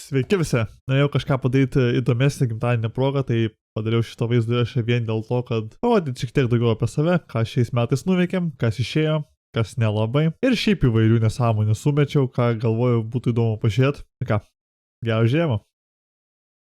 Sveiki visi. Norėjau kažką padaryti įdomesnį gimtadienio progą, tai padariau šito vaizdo įrašą vien dėl to, kad parodyti šiek tiek daugiau apie save, ką šiais metais nuveikėm, kas išėjo, kas nelabai. Ir šiaip įvairių nesąmonių sumečiau, ką galvoju būtų įdomu pažiūrėti. Ką, gerą žiemą.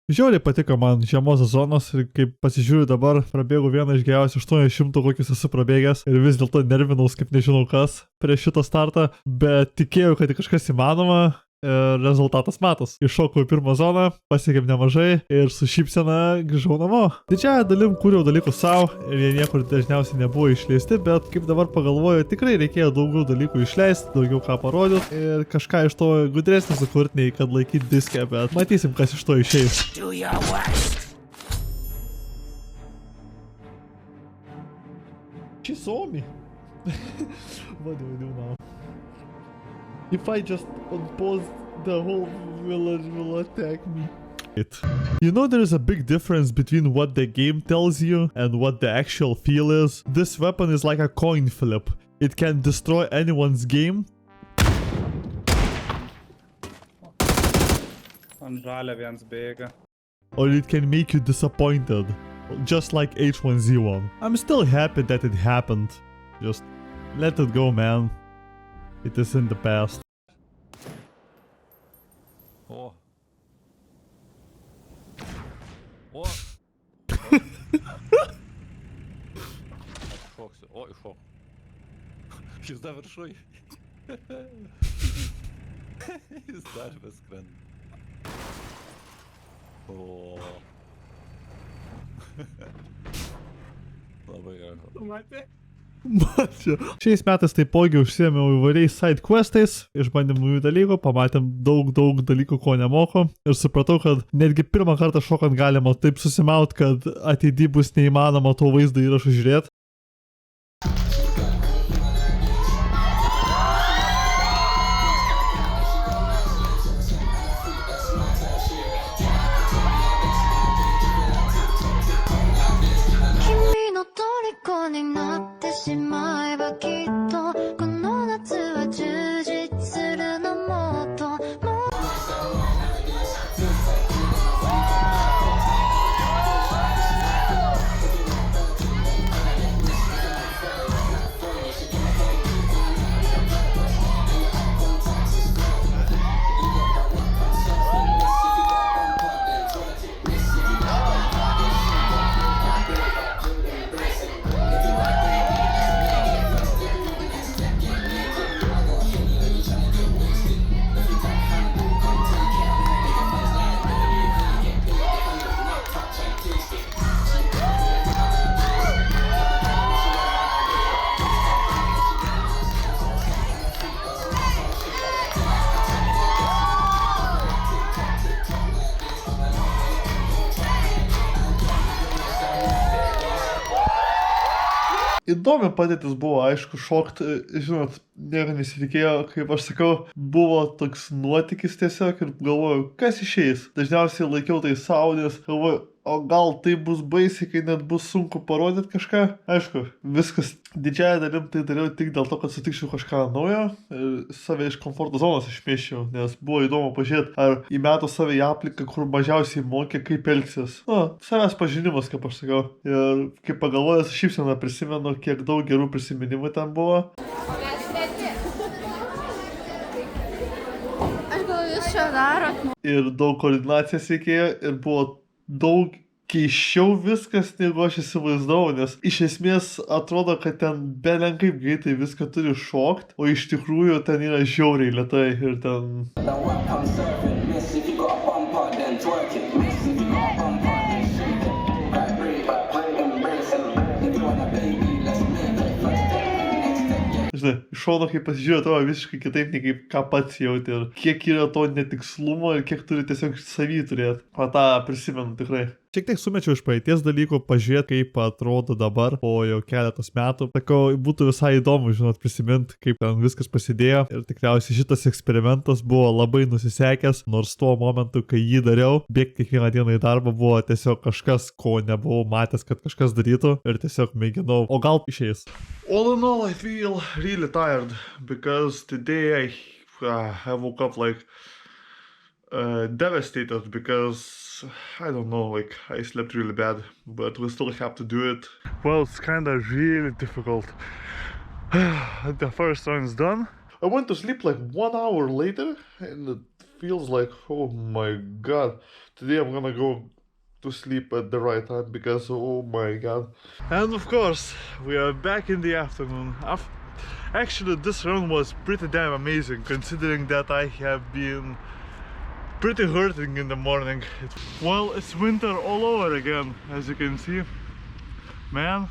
Žiauriai patiko man žiemos sezonas ir kaip pasižiūriu dabar, prabėgu vieną iš geriausių 800, kokius esu prabėgęs ir vis dėlto nervinaus kaip nežinau kas prieš šitą startą, bet tikėjau, kad kažkas įmanoma. Rezultatas matas. Iššokau į pirmą zoną, pasiekėm nemažai ir su šypsena grįžau namo. Didžiąją dalim kūriau dalykus savo ir jie niekur dažniausiai nebuvo išleisti, bet kaip dabar pagalvoju, tikrai reikėjo daugiau dalykų išleisti, daugiau ką parodyti ir kažką iš to gudresnį sukurti, nei kad laikyti diskę, bet matysim, kas iš to išeis. She saw me. What do we do now? If I just unpause, the whole village will attack me. You know there is a big difference between what the game tells you and what the actual feel is. This weapon is like a coin flip. It can destroy anyone's game. Ant žalia viens bėga. Or it can make you disappointed. Just like H1Z1. I'm still happy that it happened. Just let it go, man. It is in the past. О. О. Шокся. Ой, шок. Їзда вершуй. Їзда ж без крен. О. Labai gerai. Matė? Mačiau. Šiais metais taipogi užsiėmiau įvairiais side questais, išbandėm naujų dalykų, pamatėm daug dalykų, ko nemoku ir supratau, kad netgi pirmą kartą šokant galima taip susimaut, kad ateityje bus neįmanoma to vaizdo įrašų žiūrėti. Įdomi padėtis buvo, aišku, šokti, žinot, nieko nesitikėjo, kaip aš sakau, buvo toks nuotykis tiesiog ir galvoju, kas išeis. Dažniausiai laikiau tai saudės, galvoju, o gal tai bus baisiai, kai net bus sunku parodyti kažką. Aišku, viskas didžiąją dalim tai dariau tik dėl to, kad sutikčiau kažką naujo ir save iš komforto zonos išmėščiau, nes buvo įdomu pažiūrėti, ar įmetu save į aplinką, kur mažiausiai mokė, kaip elgsis. Savęs pažinimas, kaip aš sakau. Ir kaip pagalvojęs, šypseną prisimenu, kiek daug gerų prisiminimų ten buvo. Aš gal jūs čia darot? Ir daug koordinacijos reikėjo ir buvo daug keiščiau viskas, negu aš įsivaizdavau, nes iš esmės atrodo, kad ten belenkaip greitai viską turi šokti, o iš tikrųjų ten yra žiauriai lėtai ir ten... Žinai, iš šono, kai pasižiūrėjau, to visiškai kitaip, nei kaip ką pats jauti ir kiek yra to netikslumo ir kiek turi tiesiog savy turėti. O tą prisimenu tikrai. Šiek tiek sumečiau iš praeities dalykų, pažiūrėti, kaip atrodo dabar po jau keletos metų. Sakau, būtų visai įdomu, žinot, prisiminti, kaip ten viskas prasidėjo. Ir tikriausiai šitas eksperimentas buvo labai nusisekęs, nors tuo momentu, kai jį dariau, bėgti kiekvieną dieną į darbą buvo tiesiog kažkas, ko nebuvau matęs, kad kažkas darytų. Ir tiesiog mėginau, o gal išeis. All in all, I feel really tired, because today I woke up like devastated because I don't know, like I slept really bad, but we still have to do it. Well, it's kind of really difficult. The first one is done. I went to sleep like 1 hour later, and it feels like, oh my god, today I'm gonna go to sleep at the right time because, oh my god. And of course, we are back in the afternoon. Actually, this run was pretty damn amazing, considering that I have been pretty hurting in the morning. Well, it's winter all over again, as you can see. Man,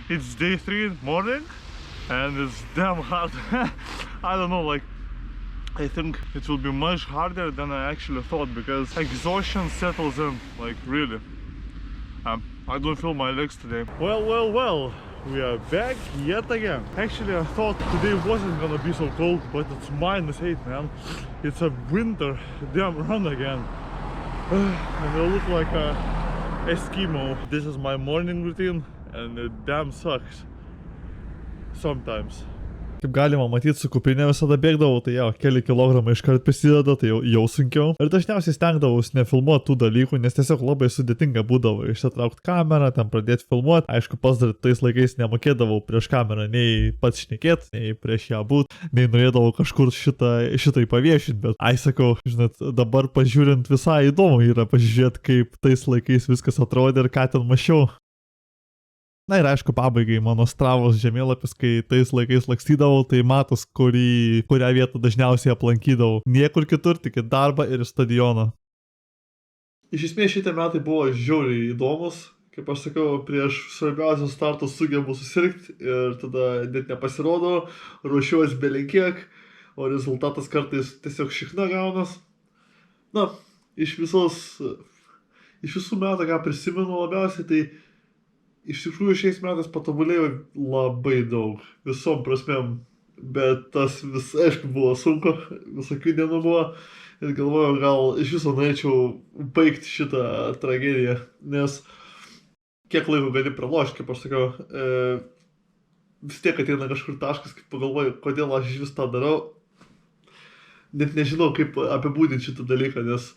it's day 3 morning and it's damn hard. I don't know, like, I think it will be much harder than I actually thought because exhaustion settles in, like, really. I don't feel my legs today. Well, we are back yet again. Actually, I thought today wasn't gonna be so cold, but it's -8, man. It's a winter damn run again. And I look like a Eskimo. This is my morning routine and it damn sucks. Sometimes. Kaip galima matyti, su kuprinė visada bėgdavau, tai jau keli kilogramai iškart prisideda, tai jau sunkiau. Ir dažniausiai stengdavausi nefilmuoti tų dalykų, nes tiesiog labai sudėtinga būdavo išsitraukti kamerą, ten pradėti filmuoti. Aišku, pats dar tais laikais nemokėdavau prieš kamerą nei pats šnekėti, nei prieš ją būti, nei norėdavau kažkur šitai paviešinti, bet ai sakau, žinot, dabar pažiūrint visai įdomu yra pažiūrėti, kaip tais laikais viskas atrodė ir ką ten mačiau. Na ir aišku, pabaigai mano Stravos žemėlapis, kai tais laikais lakstydavau, tai matos, kurią vietą dažniausiai aplankydavau. Niekur kitur, tik į darbą ir į stadioną. Iš esmės šitie metai buvo žiauriai įdomus. Kaip aš sakau, prieš svarbiausius startus sugebu susirgti ir tada net nepasirodo, ruošiuosi belenkiek, o rezultatas kartais tiesiog šikna gaunas. Na, iš visų metų, ką prisimenu labiausiai, tai iš tikrųjų šiais metais patobulėjau labai daug, visom prasmėm, bet tas vis, aišku, buvo sunku, visokių dienų buvo ir galvojau, gal iš viso norėčiau baigti šitą tragediją, nes kiek laiko gali pralošti, kaip aš sakiau, vis tiek ateina kažkur taškas, kaip pagalvoju, kodėl aš iš vis tą darau, net nežinau, kaip apibūdinti šitą dalyką, nes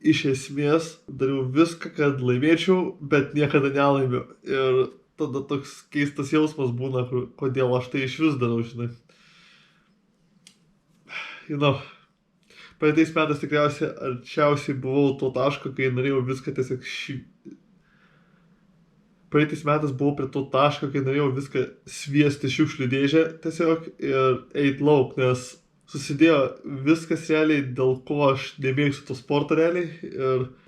iš esmės dariau viską, kad laimėčiau, bet niekada nelaimiu. Ir tada toks keistas jausmas būna, kodėl aš tai iš vis darau, žinai. Praeitais metais tikriausiai arčiausiai buvau to taško, kai norėjau viską tiesiog Praeitais metais buvau prie to taško, kai norėjau viską sviesti šiukšlių dėžę tiesiog ir eit lauk, nes susidėjo viskas realiai, dėl ko aš nemėgstu to sporto realiai,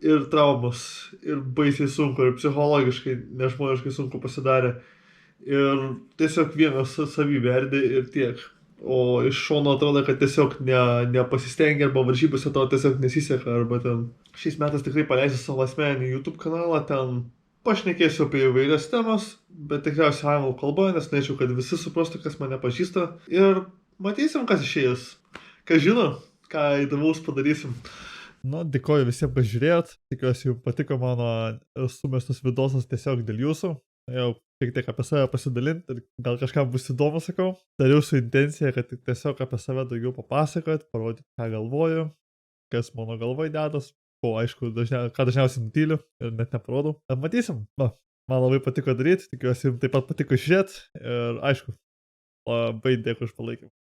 ir traumas, ir baisiai sunku, ir psichologiškai, nežmoniškai sunku pasidarė. Ir tiesiog vienas savybė erdė ir tiek. O iš šono atrodo, kad tiesiog nepasistengia, arba varžybose to tiesiog nesiseka, arba ten. Šiais metais tikrai paleisiu savo asmeninį YouTube kanalą, ten pašnekėsiu apie įvairias temas, bet tikriausiai anglų kalba, nes norėčiau, kad visi suprastų, kas mane pažįsta. Ir matysim, kas išėjęs. Kas žino, ką įdomaus padarysim. Nu, dėkoju visiems, kas žiūrėjot. Tikiuosi, jums patiko mano sumestas vidosas tiesiog dėl jūsų. Jau šiek tiek apie save pasidalinti ir gal kažkam bus įdomu, sakau. Dariau su intencija, kad tiesiog apie save daugiau papasakot, parodyti, ką galvoju, kas mano galvoj dedas, ko aišku, ką dažniausiai nutyliu ir net neparodau. Matysim. Man labai patiko daryti, tikiuosi, jums taip pat patiko žiūrėti ir aišku, labai dėkui už palaikymą.